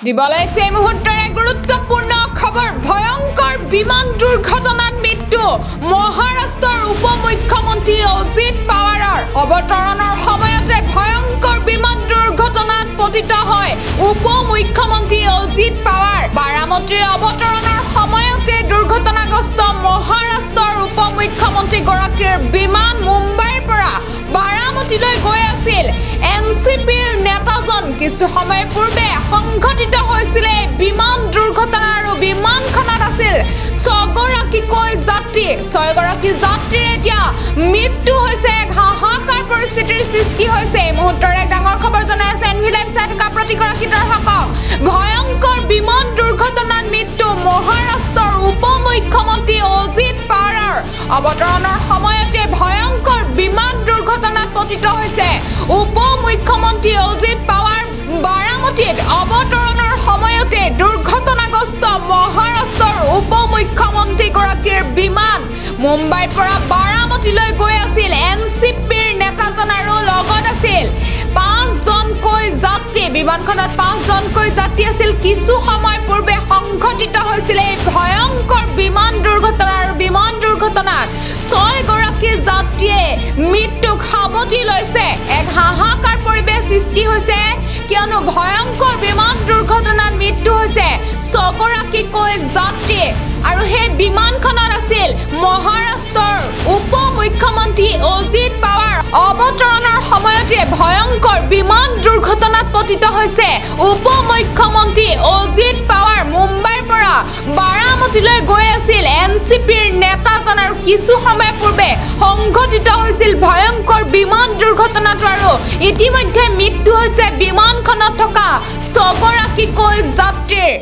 দিবলৈছে এই মুহূৰ্তৰ এক গুৰুত্বপূৰ্ণ খবৰ। ভয়ংকৰ বিমান দুৰ্ঘটনাত মৃত্যু মহাৰাষ্ট্ৰৰ উপ মুখ্যমন্ত্ৰী অজিত পাৱাৰৰ। অৱতৰণৰ সময়তে ভয়ংকৰ বিমান দুৰ্ঘটনাত পতিত হয় উপ মুখ্যমন্ত্ৰী অজিত পাৱাৰ। বাৰামতীৰ অৱতৰণৰ সময়তে দুৰ্ঘটনাগ্ৰস্ত মহাৰাষ্ট্ৰৰ উপ মুখ্যমন্ত্ৰী গৰাকীৰ বিমান মুম্বাইৰ পৰা বাৰামতীলৈ গৈ আছিল। এনচিপিৰ নেতাজন কিছু সময় পূৰ্বে সংঘটিত হৈছিল বিমান দুৰ্ঘটনা আৰু বিমানখনত আছিল 6গৰাকীকৈ যাত্ৰী। 6গৰাকী যাত্ৰীৰ এতিয়া মৃত্যু হৈছে। হাহাকাৰ পৰিস্থিতিৰ সৃষ্টি হৈছে। এই মুহূৰ্তৰ এক ডাঙৰ খবৰ জনাই আছে এনভি লাইভ চাই থকা প্ৰতিগৰাকী দৰ্শকক। ভয়ংকৰ বিমান দুৰ্ঘটনাত মৃত্যু মহাৰাষ্ট্ৰৰ উপ মুখ্যমন্ত্ৰী অজিত পাৱাৰৰ। অৱতৰণৰ সময়তে ভয়ংকৰ বিমান দুৰ্ঘটনাত পতিত হৈছে উপ মুখ্যমন্ত্ৰী অজিত পাৱাৰ। বাৰামতীত অৱতৰণৰ সময়তে দুৰ্ঘটনাগ্ৰস্ত মহাৰাষ্ট্ৰৰ উপ মুখ্যমন্ত্ৰী গৰাকীৰ বিমান মুম্বাইৰ পৰা বাৰামতীলৈ গৈ আছিল। এনচিপিৰ নেতাজন আৰু লগত আছিল 5জনকৈ যাত্ৰী। বিমানখনত 5জনকৈ যাত্ৰী আছিল। কিছু সময় পূৰ্বে সংঘটিত হৈছিল এই ভয়ংকৰ বিমান দুৰ্ঘটনা আৰু বিমান দুৰ্ঘটনাত 6গৰাকী যাত্ৰীয়ে মৃত্যুক সাৱটি লৈছে। এক হাহাকাৰ পৰিৱেশ সৃষ্টি হৈছে, কিয়নো ভয়ংকৰ বিমান দুৰ্ঘটনাত মৃত্যু হৈছে 6গৰাকীকৈ যাত্ৰী আৰু সেই বিমানখনত আছিল মহাৰাষ্ট্ৰৰ উপ মুখ্যমন্ত্ৰী অজিত পাৱাৰ। অৱতৰণৰ সময়তে ভয়ংকৰ বিমান দুৰ্ঘটনাত পতিত হৈছে উপ মুখ্যমন্ত্ৰী অজিত পাৱাৰ। মুম্বাইৰ পৰা বাৰামতীলৈ গৈ আছিল এনচিপিৰ নেতাজন আৰু কিছু সময় পূৰ্বে সংঘটিত হৈছিল ভয়ংকৰ বিমান দুৰ্ঘটনাটো আৰু ইতিমধ্যে মৃত্যু হৈছে বিমানখনত থকা 6গৰাকীকৈ যাত্ৰীৰ।